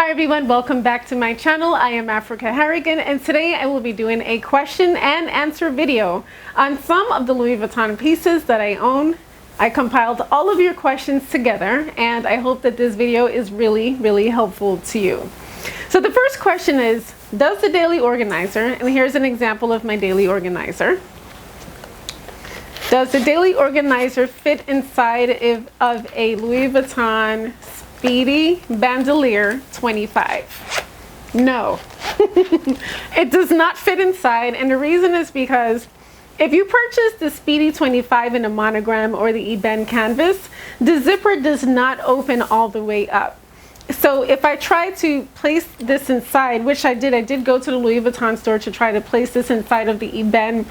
Hi everyone, welcome back to my channel. I am Africah Harrigan, and today I will be doing a question and answer video on some of the Louis Vuitton pieces that I own. I compiled all of your questions together, and I hope that this video is really helpful to you. So the first question is, does the daily organizer, and here's an example of my daily organizer, does the daily organizer fit inside of a Louis Vuitton Speedy Bandolier 25? No. It does not fit inside, and the reason is because if you purchase the Speedy 25 in a monogram or the ebene canvas, the zipper does not open all the way up. So if I try to place this inside, which I did go to the Louis Vuitton store to try to place this inside of the ebene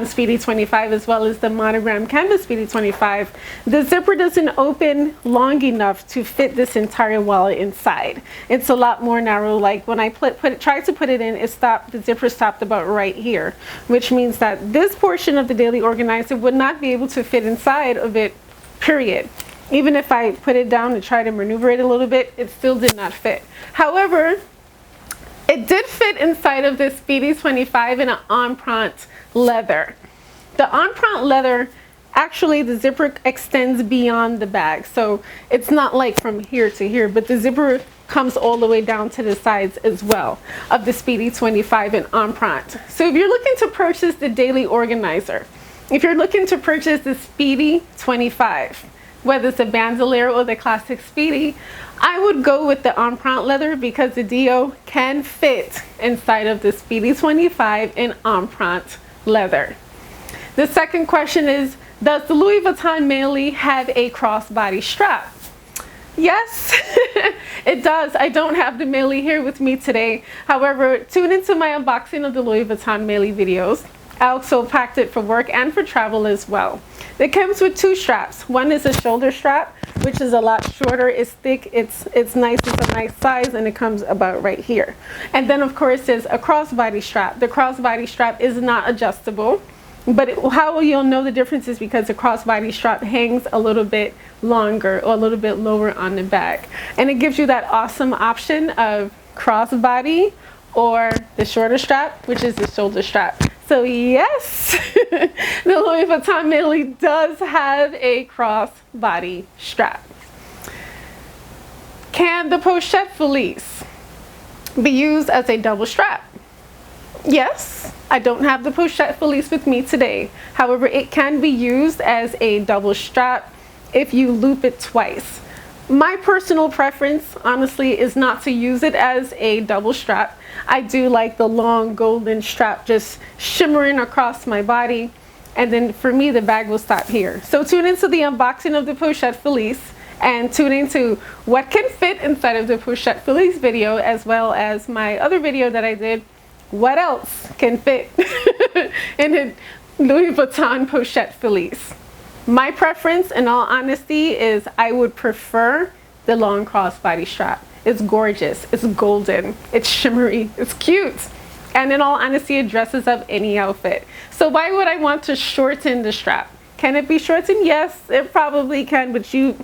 Speedy 25 as well as the monogram canvas Speedy 25, the zipper doesn't open long enough to fit this entire wallet inside. It's a lot more narrow. Like when I tried to put it in, the zipper stopped about right here, which means that this portion of the daily organizer would not be able to fit inside of it, period. Even if I put it down and try to maneuver it a little bit, it still did not fit. However, it did fit inside of this Speedy 25 in an empreinte leather. The empreinte leather, actually the zipper extends beyond the bag. So it's not like from here to here, but the zipper comes all the way down to the sides as well of the Speedy 25 in empreinte. So if you're looking to purchase the daily organizer, if you're looking to purchase the Speedy 25, whether it's a bandolier or the classic Speedy, I would go with the empreinte leather because the DO can fit inside of the Speedy 25 in empreinte leather. The second question is, does the Louis Vuitton Melie have a crossbody strap? Yes, it does. I don't have the Melie here with me today. However, tune into my unboxing of the Louis Vuitton Melie videos. I also packed it for work and for travel as well. It comes with two straps. One is a shoulder strap, which is a lot shorter. It's thick, it's nice, it's a nice size, and it comes about right here. And then of course there's a crossbody strap. The crossbody strap is not adjustable, but how you'll know the difference is because the crossbody strap hangs a little bit longer or a little bit lower on the back. And it gives you that awesome option of crossbody or the shorter strap, which is the shoulder strap. So yes, the Louis Vuitton Melie does have a crossbody strap. Can the Pochette Felicie be used as a double strap? Yes, I don't have the Pochette Felicie with me today. However, it can be used as a double strap if you loop it twice. My personal preference, honestly, is not to use it as a double strap. I do like the long golden strap just shimmering across my body, and then for me the bag will stop here. So tune into the unboxing of the Pochette Felicie and tune into what can fit inside of the Pochette Felicie video, as well as my other video that I did, what else can fit in a Louis Vuitton Pochette Felicie. My preference, in all honesty, is I would prefer the long crossbody strap. It's gorgeous, it's golden, it's shimmery, it's cute, and in all honesty, it dresses up any outfit. So why would I want to shorten the strap? Can it be shortened? Yes, it probably can, but you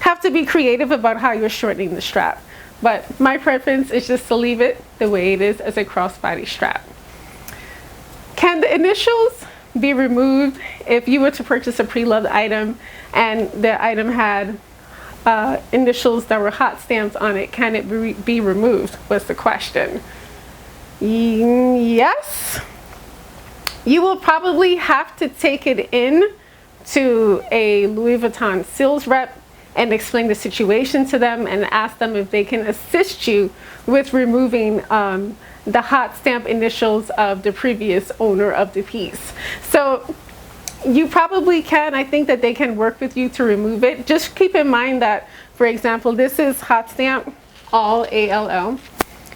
have to be creative about how you're shortening the strap. But my preference is just to leave it the way it is as a crossbody strap. Can the initials be removed if you were to purchase a pre-loved item and the item had initials that were hot stamps on it? Can it be removed, was the question. Yes, you will probably have to take it in to a Louis Vuitton sales rep and explain the situation to them and ask them if they can assist you with removing the hot stamp initials of the previous owner of the piece. So you probably can. I think that they can work with you to remove it. Just keep in mind that, for example, this is hot stamp, all ALL.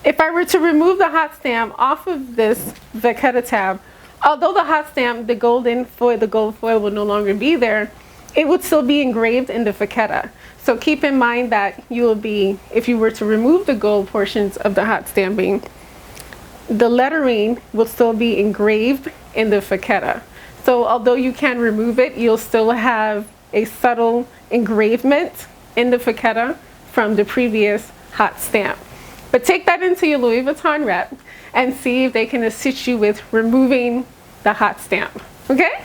If I were to remove the hot stamp off of this vachetta tab, although the hot stamp, the gold foil will no longer be there, it would still be engraved in the vachetta. So keep in mind that you will be, if you were to remove the gold portions of the hot stamping, the lettering will still be engraved in the vachetta. So although you can remove it, you'll still have a subtle engravement in the vachetta from the previous hot stamp. But take that into your Louis Vuitton rep and see if they can assist you with removing the hot stamp, okay?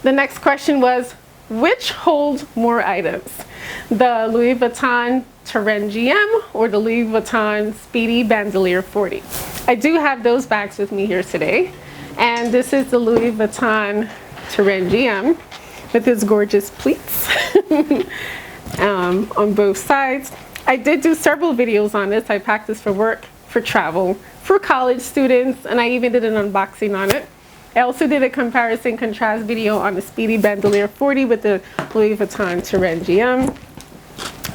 The next question was, which holds more items? The Louis Vuitton Terren GM or the Louis Vuitton Speedy Bandolier 40? I do have those bags with me here today. And this is the Louis Vuitton Terren GM with its gorgeous pleats on both sides. I did do several videos on this. I packed this for work, for travel, for college students, and I even did an unboxing on it. I also did a comparison contrast video on the Speedy Bandolier 40 with the Louis Vuitton Terren GM.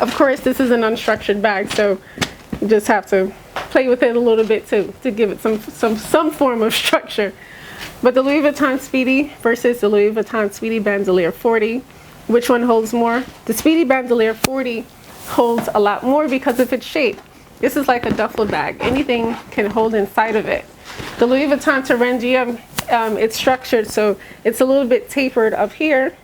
Of course, this is an unstructured bag, so you just have to play with it a little bit to give it some form of structure. But the Louis Vuitton Speedy versus the Louis Vuitton Speedy Bandolier 40, which one holds more? The Speedy Bandolier 40 holds a lot more because of its shape. This is like a duffel bag. Anything can hold inside of it. The Louis Vuitton Terren GM, it's structured so it's a little bit tapered up here,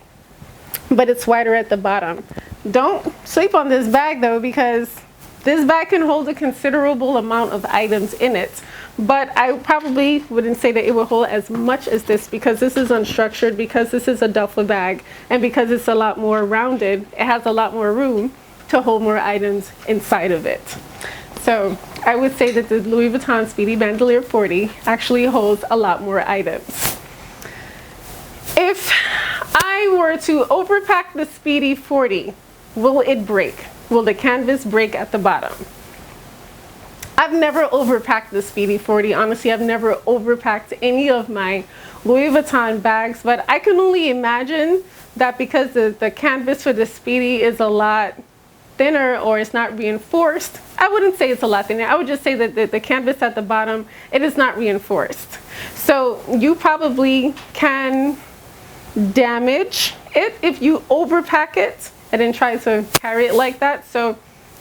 but it's wider at the bottom. Don't sleep on this bag though, because this bag can hold a considerable amount of items in it, but I probably wouldn't say that it will hold as much as this, because this is unstructured, because this is a duffel bag, and because it's a lot more rounded. It has a lot more room to hold more items inside of it. So I would say that the Louis Vuitton Speedy Bandolier 40 actually holds a lot more items. If I were to overpack the Speedy 40, will it break? Will the canvas break at the bottom? I've never overpacked the Speedy 40. Honestly, I've never overpacked any of my Louis Vuitton bags, but I can only imagine that because the canvas for the Speedy is a lot thinner, or it's not reinforced. I wouldn't say it's a lot thinner. I would just say that the canvas at the bottom, it is not reinforced. So you probably can damage it if you overpack it and then try to carry it like that. So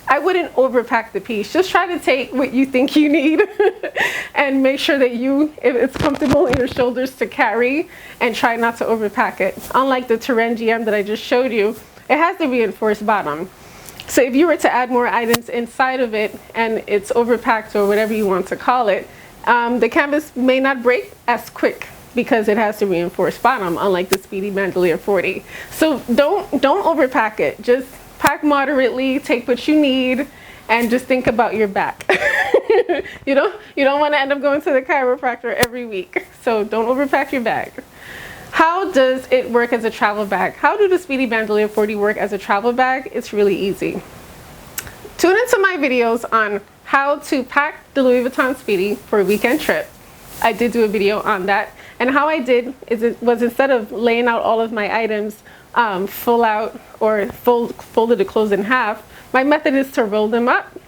I wouldn't overpack the piece. Just try to take what you think you need and make sure that if it's comfortable in your shoulders to carry, and try not to overpack it. Unlike the Terren GM that I just showed you, it has the reinforced bottom. So if you were to add more items inside of it and it's overpacked, or whatever you want to call it, the canvas may not break as quick because it has the reinforced bottom, unlike the Speedy Bandolier 40. So don't overpack it. Just pack moderately, take what you need, and just think about your back. You don't want to end up going to the chiropractor every week. So don't overpack your bag. How does it work as a travel bag? How do the Speedy Bandolier 40 work as a travel bag? It's really easy. Tune into my videos on how to pack the Louis Vuitton Speedy for a weekend trip. I did do a video on that. And how I did was instead of laying out all of my items full out, or folded the clothes in half, my method is to roll them up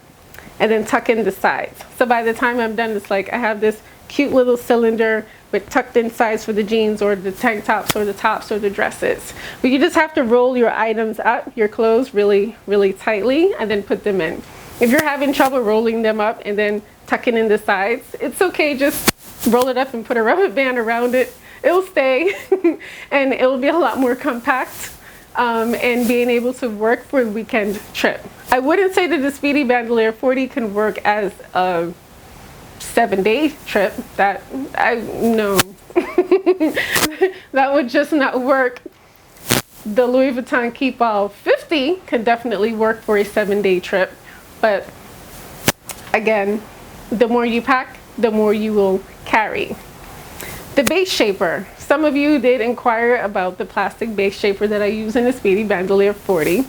and then tuck in the sides. So by the time I'm done, it's like I have this cute little cylinder with tucked in sides for the jeans, or the tank tops, or the tops, or the dresses. But you just have to roll your items up, your clothes, really, really tightly, and then put them in. If you're having trouble rolling them up and then tucking in the sides, it's okay, just roll it up and put a rubber band around it. It'll stay and it'll be a lot more compact, and being able to work for a weekend trip. I wouldn't say that the Speedy Bandolier 40 can work as a 7-day trip. No. That would just not work. The Louis Vuitton Keepall 50 can definitely work for a 7-day trip, but again, the more you pack, the more you will carry. The base shaper. Some of you did inquire about the plastic base shaper that I use in the Speedy Bandolier 40.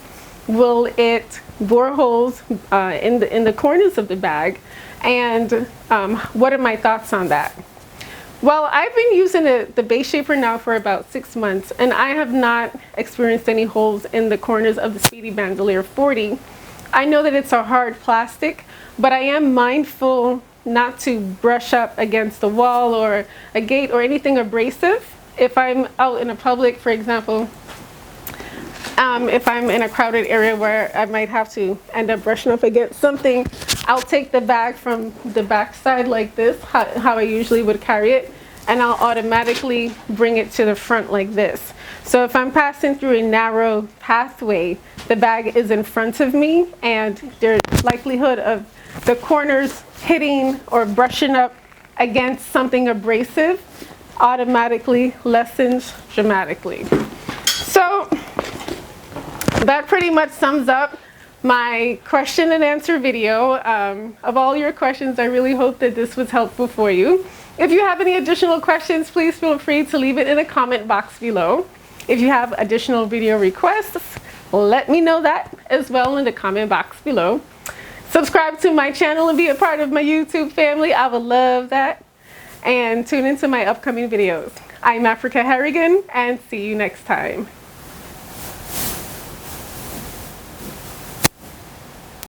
Will it bore holes in the corners of the bag? And what are my thoughts on that? Well, I've been using the base shaper now for about 6 months, and I have not experienced any holes in the corners of the Speedy Bandolier 40. I know that it's a hard plastic, but I am mindful not to brush up against the wall or a gate or anything abrasive. If I'm out in a public, for example, if I'm in a crowded area where I might have to end up brushing up against something, I'll take the bag from the back side like this, how I usually would carry it, and I'll automatically bring it to the front like this. So if I'm passing through a narrow pathway, the bag is in front of me and there's likelihood of the corners hitting or brushing up against something abrasive automatically lessens dramatically. So that pretty much sums up my question and answer video. Of all your questions, I really hope that this was helpful for you. If you have any additional questions, please feel free to leave it in the comment box below. If you have additional video requests, let me know that as well in the comment box below. Subscribe to my channel and be a part of my YouTube family. I would love that. And tune into my upcoming videos. I'm Africah Harrigan, and see you next time.